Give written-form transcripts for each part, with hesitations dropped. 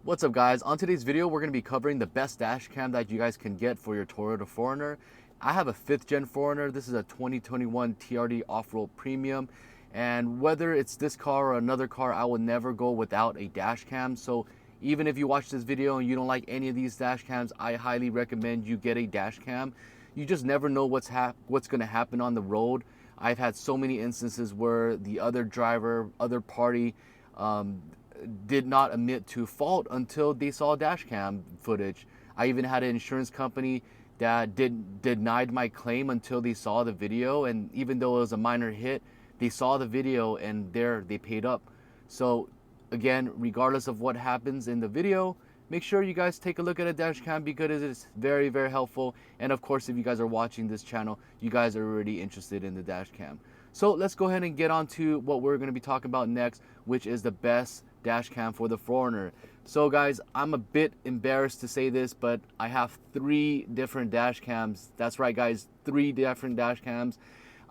What's up guys? On today's video we're going to be covering the best dash cam that you guys can get for your Toyota 4Runner. I have a 5th gen 4Runner. This is a 2021 TRD off-road premium, and whether it's this car or another car, I will never go without a dash cam. So even if you watch this video and you don't like any of these dash cams, I highly recommend you get a dash cam. You just never know what's going to happen on the road. I've had so many instances where the other driver, other party, did not admit to fault until they saw dash cam footage. I even had an insurance company that denied my claim until they saw the video, and even though it was a minor hit, they saw the video and they paid up. So again, regardless of what happens in the video, make sure you guys take a look at a dash cam because it is very, very helpful. And of course, if you guys are watching this channel, you guys are already interested in the dash cam. So let's go ahead and get on to what we're going to be talking about next, which is the best dash cam for the 4Runner. So guys, I'm a bit embarrassed to say this, but I have 3 different dash cams. That's right guys, 3 different dash cams.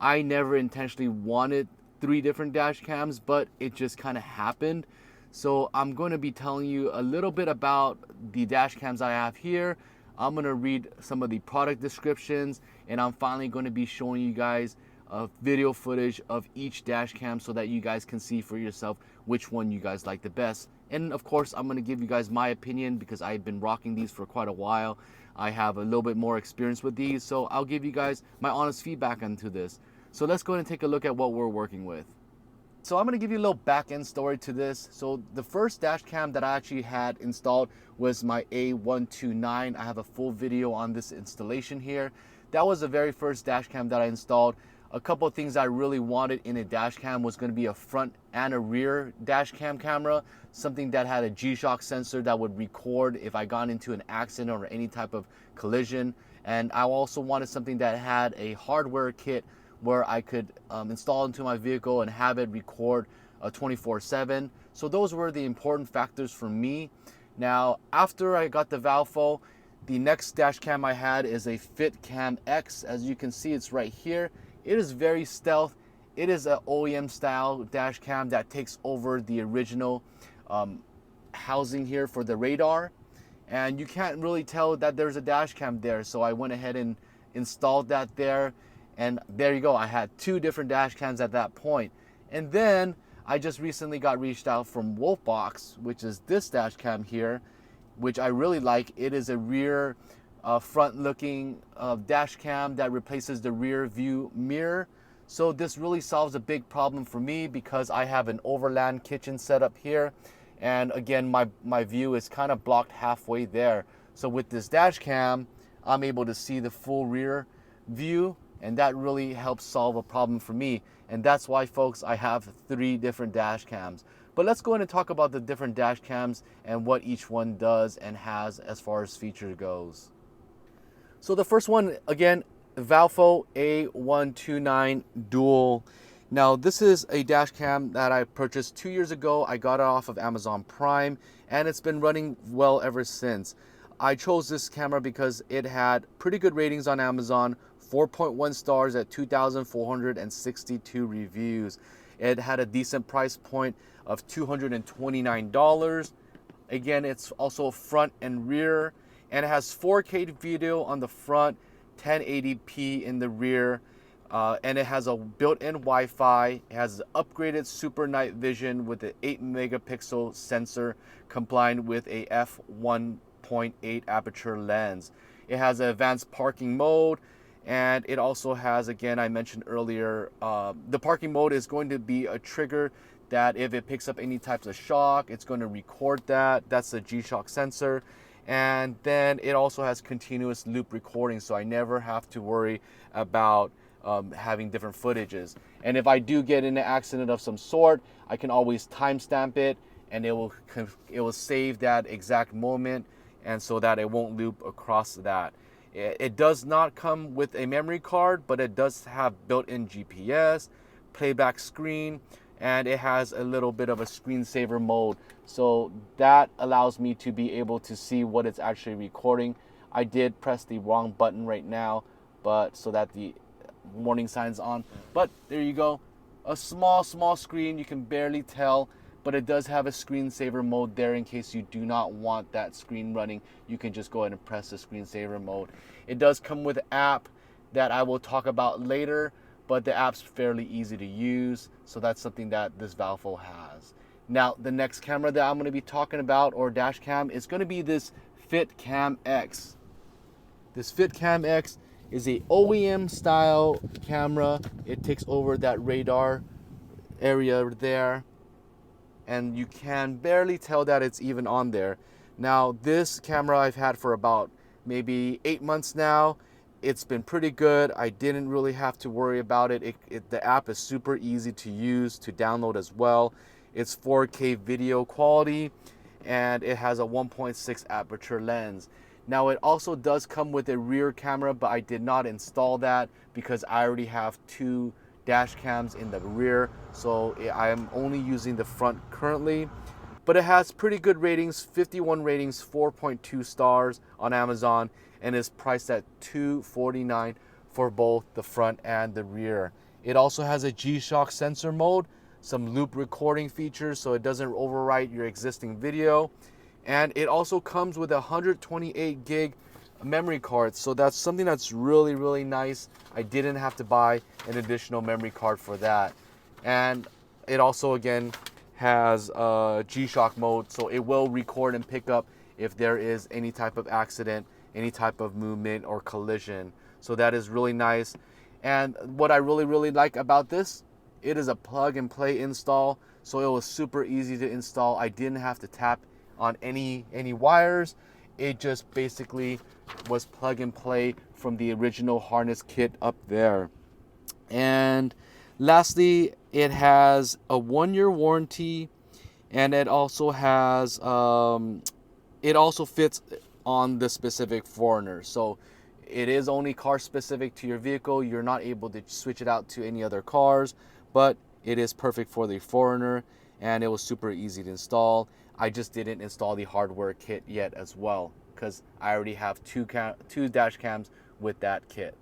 I never intentionally wanted 3 different dash cams, but it just kind of happened. So I'm going to be telling you a little bit about the dash cams I have here. I'm going to read some of the product descriptions, and I'm finally going to be showing you guys video footage of each dash cam so that you guys can see for yourself which one you guys like the best. And of course, I'm going to give you guys my opinion because I've been rocking these for quite a while. I have a little bit more experience with these, so I'll give you guys my honest feedback onto this. So let's go ahead and take a look at what we're working with. So I'm going to give you a little back end story to this. So the first dash cam that I actually had installed was my A129. I have a full video on this installation here. That was the very first dash cam that I installed. A couple of things I really wanted in a dash cam was going to be a front and a rear dash cam camera, something that had a G-Shock sensor that would record if I got into an accident or any type of collision. And I also wanted something that had a hardware kit where I could install into my vehicle and have it record 24/7. So those were the important factors for me. Now, after I got the VIOFO, the next dash cam I had is a FitcamX. As you can see, it's right here. It is very stealth. It is an OEM style dash cam that takes over the original housing here for the radar. And you can't really tell that there's a dash cam there. So I went ahead and installed that there. And there you go. I had 2 different dash cams at that point. And then I just recently got reached out from Wolfbox, which is this dash cam here, which I really like. It is a rear front looking dash cam that replaces the rear view mirror. So this really solves a big problem for me because I have an overland kitchen set up here, and again my view is kind of blocked halfway there. So with this dash cam, I'm able to see the full rear view, and that really helps solve a problem for me. And that's why, folks, I have 3 different dash cams. But let's go ahead and talk about the different dash cams and what each one does and has as far as feature goes. So the first one, again, VIOFO A129 Dual. Now this is a dash cam that I purchased 2 years ago. I got it off of Amazon Prime, and it's been running well ever since. I chose this camera because it had pretty good ratings on Amazon, 4.1 stars at 2,462 reviews. It had a decent price point of $229. Again, it's also front and rear, and it has 4K video on the front, 1080p in the rear, and it has a built-in Wi-Fi. It has upgraded super night vision with an 8 megapixel sensor combined with a f1.8 aperture lens. It has an advanced parking mode, and it also has, again, I mentioned earlier, the parking mode is going to be a trigger that if it picks up any types of shock, it's going to record that. That's the G-Shock sensor. And then it also has continuous loop recording, so I never have to worry about having different footages. And if I do get in an accident of some sort, I can always timestamp it, and it will save that exact moment, and so that it won't loop across that. It does not come with a memory card, but it does have built-in GPS, playback screen, and it has a little bit of a screensaver mode. So that allows me to be able to see what it's actually recording. I did press the wrong button right now, but so that the warning sign's on. But there you go. A small screen. You can barely tell but it does have a screensaver mode there in case you do not want that screen running. You can just go ahead and press the screensaver mode. It does come with an app that I will talk about later, but the app's fairly easy to use, so that's something that this VIOFO has. Now, the next camera that I'm going to be talking about, or dash cam, is going to be this FitcamX. This FitcamX is a OEM style camera. It takes over that radar area there, and you can barely tell that it's even on there. Now, this camera I've had for about maybe 8 months now. It's been pretty good. I didn't really have to worry about it. The app is super easy to use, to download as well. It's 4K video quality, and it has a 1.6 aperture lens. Now, it also does come with a rear camera, but I did not install that because I already have 2 dash cams in the rear, so I am only using the front currently. But it has pretty good ratings, 51 ratings, 4.2 stars on Amazon, and is priced at $249 for both the front and the rear. It also has a G-Shock sensor mode, some loop recording features so it doesn't overwrite your existing video, and it also comes with a 128 gig memory card, so that's something that's really, really nice. I didn't have to buy an additional memory card for that. And it also, again, has a G-Shock mode, so it will record and pick up if there is any type of accident, any type of movement or collision. So that is really nice. And what I really, really like about this, it is a plug and play install, so it was super easy to install. I didn't have to tap on any wires. It just basically was plug and play from the original harness kit up there. And lastly, it has a 1-year warranty, and it also has it also fits on the specific 4Runner. So it is only car specific to your vehicle. You're not able to switch it out to any other cars, but it is perfect for the 4Runner, and it was super easy to install. I just didn't install the hardware kit yet as well, because I already have two dash cams with that kit.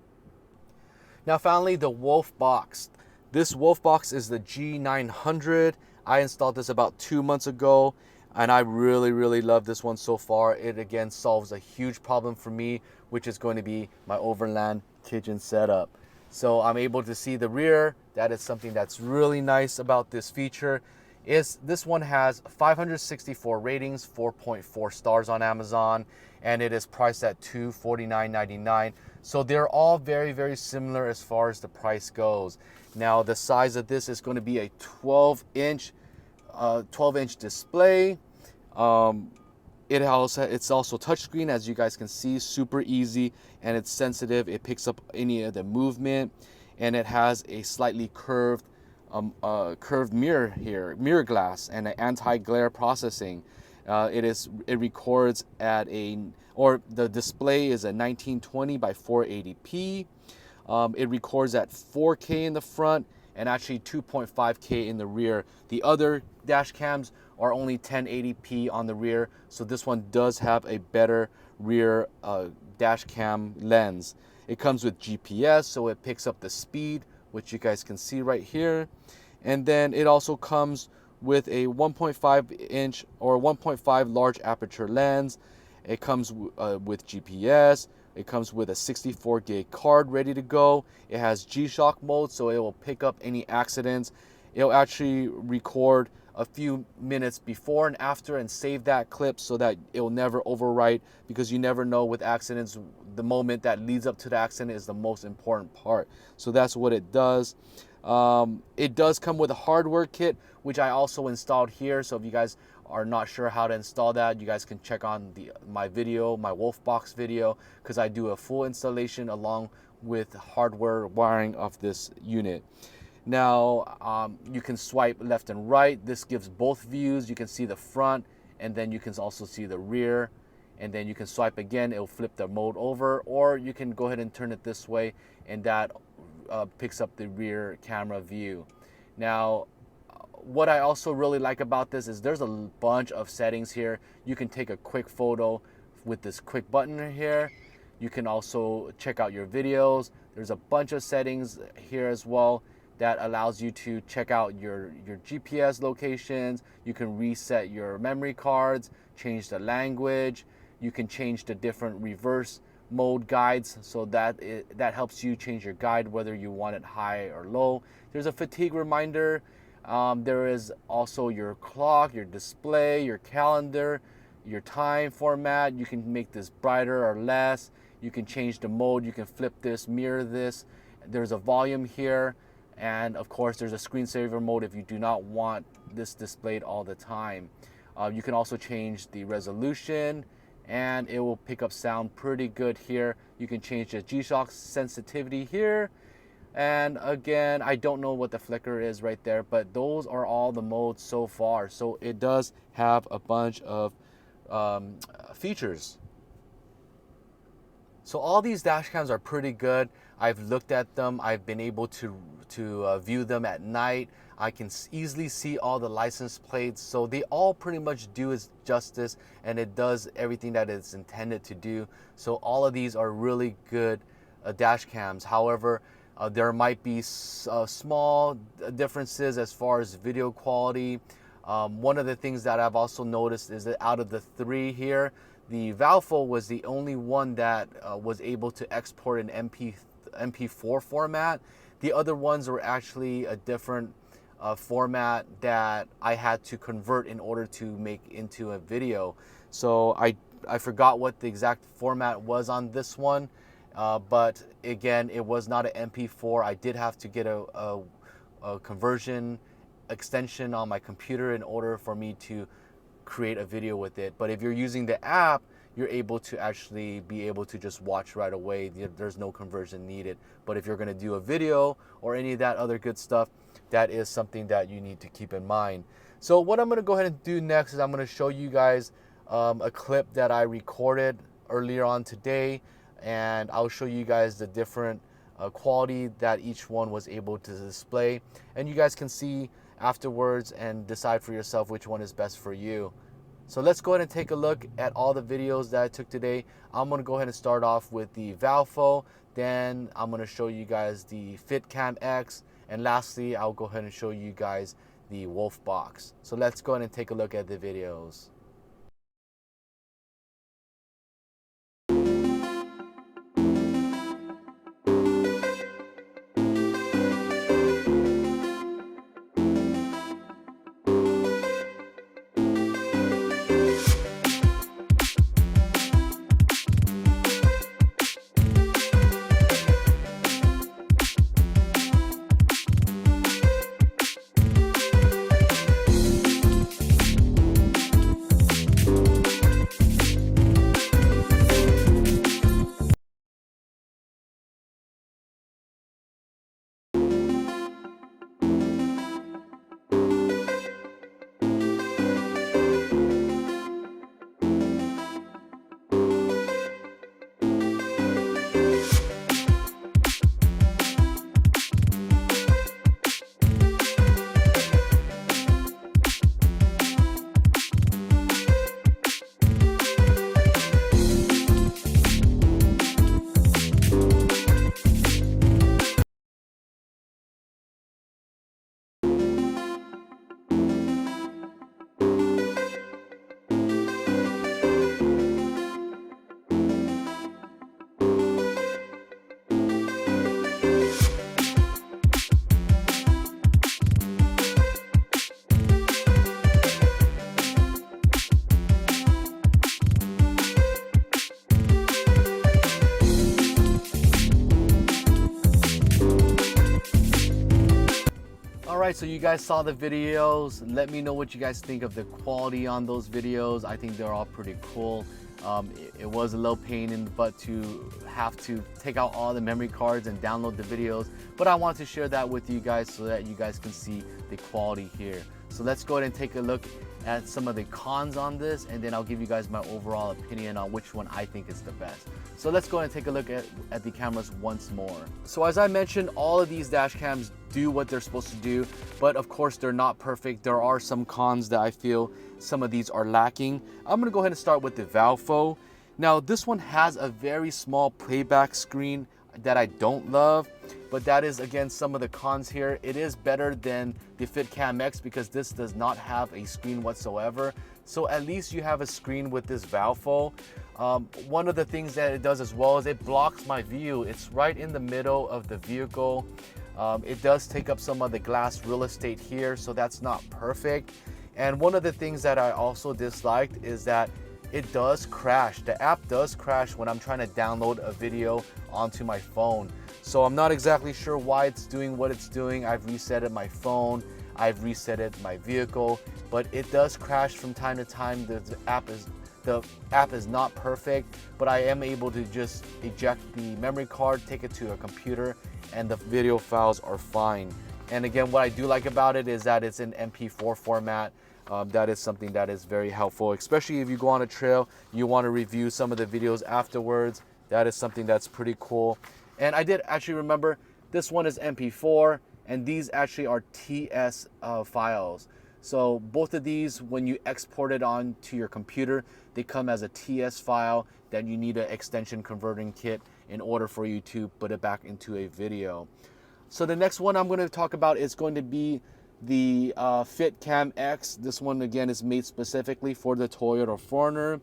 Now finally, the Wolfbox. This Wolfbox is the G900. I installed this about 2 months ago, and I really, really love this one so far. It again solves a huge problem for me, which is going to be my overland kitchen setup. So I'm able to see the rear. That is something that's really nice about this feature. This one has 564 ratings, 4.4 stars on Amazon, and it is priced at $249.99. So they're all very, very similar as far as the price goes. Now the size of this is going to be a 12-inch display. It's also touchscreen, as you guys can see, super easy, and it's sensitive. It picks up any of the movement, and it has a slightly curved mirror here, mirror glass, and an anti-glare processing. It records at the display is a 1920 by 480p. It records at 4K in the front and actually 2.5K in the rear. The other dash cams are only 1080p on the rear, so this one does have a better rear dash cam lens. It comes with GPS, so it picks up the speed, which you guys can see right here. And then it also comes with a 1.5 inch or 1.5 large aperture lens. It comes with GPS. It comes with a 64 gig card ready to go. It has G-Shock mode, so it will pick up any accidents. It'll actually record a few minutes before and after and save that clip so that it will never overwrite, because you never know with accidents, the moment that leads up to the accident is the most important part. So that's what it does. It does come with a hardware kit, which I also installed here. So if you guys are not sure how to install that, you guys can check on my Wolfbox video, because I do a full installation along with hardware wiring of this unit. Now you can swipe left and right. This gives both views. You can see the front, and then you can also see the rear, and then you can swipe again. It'll flip the mode over, or you can go ahead and turn it this way, and that picks up the rear camera view. Now what I also really like about this is there's a bunch of settings here. You can take a quick photo with this quick button here. You can also check out your videos. There's a bunch of settings here as well that allows you to check out your GPS locations. You can reset your memory cards, change the language. You can change the different reverse mode guides, so that helps you change your guide whether you want it high or low. There's a fatigue reminder. There is also your clock, your display, your calendar, your time format. You can make this brighter or less. You can change the mode. You can flip this, mirror this. There's a volume here, and of course there's a screensaver mode if you do not want this displayed all the time. You can also change the resolution, and it will pick up sound pretty good here. You can change the G-Shock sensitivity here. And again, I don't know what the flicker is right there, but those are all the modes so far. So it does have a bunch of features. So all these dash cams are pretty good. I've looked at them. I've been able to view them at night. I can easily see all the license plates. So they all pretty much do its justice, and it does everything that it's intended to do. So all of these are really good dash cams. However, there might be small differences as far as video quality. One of the things that I've also noticed is that out of the three here, the VIOFO was the only one that was able to export an MP4 format. The other ones were actually a different format that I had to convert in order to make into a video. So I forgot what the exact format was on this one, but again, it was not an MP4. I did have to get a conversion extension on my computer in order for me to create a video with it. But if you're using the app, you're able to actually be able to just watch right away. There's no conversion needed. But if you're going to do a video or any of that other good stuff, that is something that you need to keep in mind. So what I'm going to go ahead and do next is I'm going to show you guys a clip that I recorded earlier on today, and I'll show you guys the different quality that each one was able to display, and you guys can see afterwards and decide for yourself which one is best for you. So let's go ahead and take a look at all the videos that I took today. I'm going to go ahead and start off with the VIOFO, then I'm going to show you guys the FitcamX, and lastly I'll go ahead and show you guys the Wolfbox. So let's go ahead and take a look at the videos. Alright, so you guys saw the videos. Let me know what you guys think of the quality on those videos. I think they're all pretty cool. It was a little pain in the butt to have to take out all the memory cards and download the videos, but I want to share that with you guys so that you guys can see the quality here. So let's go ahead and take a look at some of the cons on this, and then I'll give you guys my overall opinion on which one I think is the best. So let's go ahead and take a look at the cameras once more. So as I mentioned, all of these dash cams do what they're supposed to do, but of course they're not perfect. There are some cons that I feel some of these are lacking. I'm gonna go ahead and start with the VIOFO. Now this one has a very small playback screen that I don't love, but that is again some of the cons here. It is better than the FitcamX because this does not have a screen whatsoever. So at least you have a screen with this VIOFO. One of the things that it does as well is it blocks my view. It's right in the middle of the vehicle. It does take up some of the glass real estate here, so that's not perfect. And one of the things that I also disliked is that it does crash. The app does crash when I'm trying to download a video onto my phone. So I'm not exactly sure why it's doing what it's doing. I've resetted my phone, I've resetted my vehicle, but it does crash from time to time. The app is not perfect, but I am able to just eject the memory card, take it to a computer, and the video files are fine. And again, what I do like about it is that it's in MP4 format. That is something that is very helpful, especially if you go on a trail, you want to review some of the videos afterwards. That is something that's pretty cool. And I did actually remember this one is MP4 and these actually are TS files. So both of these, when you export it onto your computer, they come as a TS file that you need an extension converting kit in order for you to put it back into a video. So the next one I'm going to talk about is going to be the FitcamX. This one again is made specifically for the Toyota 4Runner,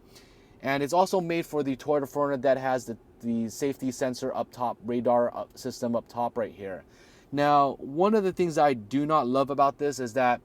and it's also made for the Toyota 4Runner that has the safety sensor up top, radar system up top right here. Now, one of the things I do not love about this is that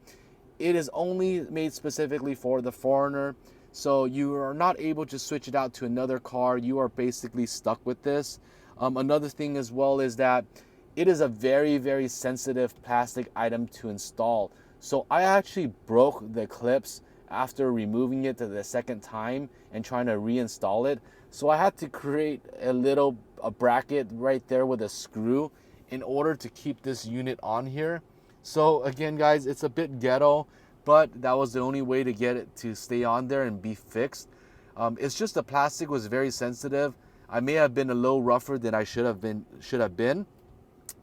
it is only made specifically for the 4Runner, so you are not able to switch it out to another car. You are basically stuck with this. Another thing as well is that it is a very, very sensitive plastic item to install. So I actually broke the clips after removing it the second time and trying to reinstall it. So I had to create a bracket right there with a screw in order to keep this unit on here. So again, guys, it's a bit ghetto, but that was the only way to get it to stay on there and be fixed. It's just the plastic was very sensitive. I may have been a little rougher than I should have been.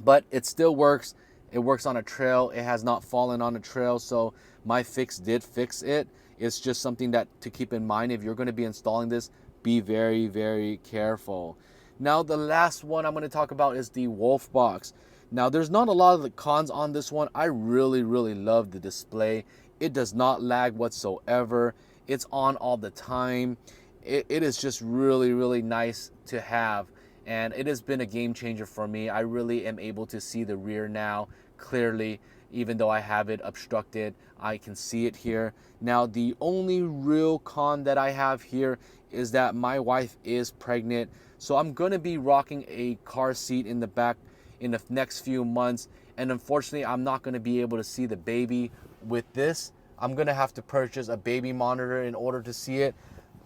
But it still works. It works on a trail. It has not fallen on a trail, so my fix did fix it. It's just something that to keep in mind if you're going to be installing this. Be very, very careful. Now the last one I'm going to talk about is the Wolfbox. Now there's not a lot of the cons on this one. I really, really love the display. It does not lag whatsoever. It's on all the time. It is just really, really nice to have. And it has been a game changer for me. I really am able to see the rear now clearly. Even though I have it obstructed, I can see it here. Now, the only real con that I have here is that my wife is pregnant. So I'm going to be rocking a car seat in the back in the next few months. And unfortunately, I'm not going to be able to see the baby with this. I'm going to have to purchase a baby monitor in order to see it,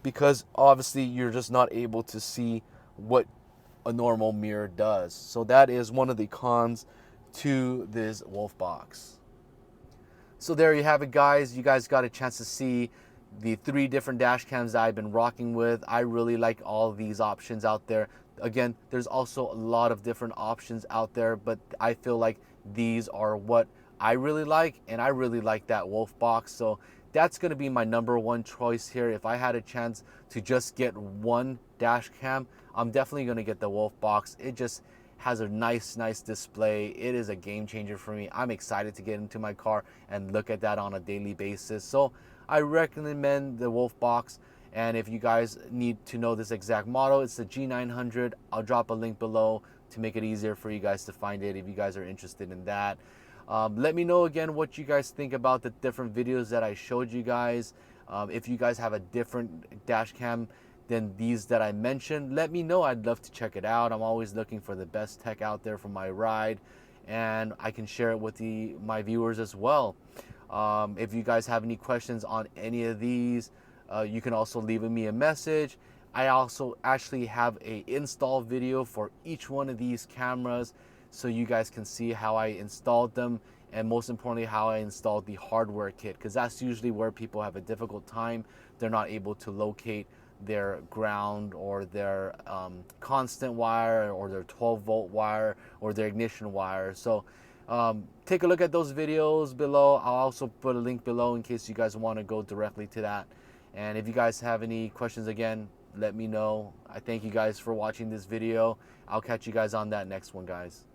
because obviously you're just not able to see what a normal mirror does. So that is one of the cons to this Wolfbox. So there you have it, guys. You guys got a chance to see the 3 different dash cams that I've been rocking with. I really like all of these options out there. Again, there's also a lot of different options out there, but I feel like these are what I really like, and I really like that Wolfbox. So that's going to be my #1 choice here. If I had a chance to just get one dash cam, I'm definitely going to get the Wolfbox. It just has a nice display. It is a game changer for me. I'm excited to get into my car and look at that on a daily basis. So I recommend the Wolfbox. And if you guys need to know this exact model, it's the G900. I'll drop a link below to make it easier for you guys to find it if you guys are interested in that. Let me know again what you guys think about the different videos that I showed you guys. If you guys have a different dash cam than these that I mentioned, let me know. I'd love to check it out. I'm always looking for the best tech out there for my ride, and I can share it with my viewers as well. If you guys have any questions on any of these, you can also leave me a message. I also actually have a install video for each one of these cameras, so you guys can see how I installed them, and most importantly how I installed the hardware kit, because that's usually where people have a difficult time. They're not able to locate their ground or their constant wire or their 12-volt wire or their ignition wire. So take a look at those videos below. I'll also put a link below in case you guys want to go directly to that. And if you guys have any questions, again, let me know. I thank you guys for watching this video. I'll catch you guys on that next one, guys.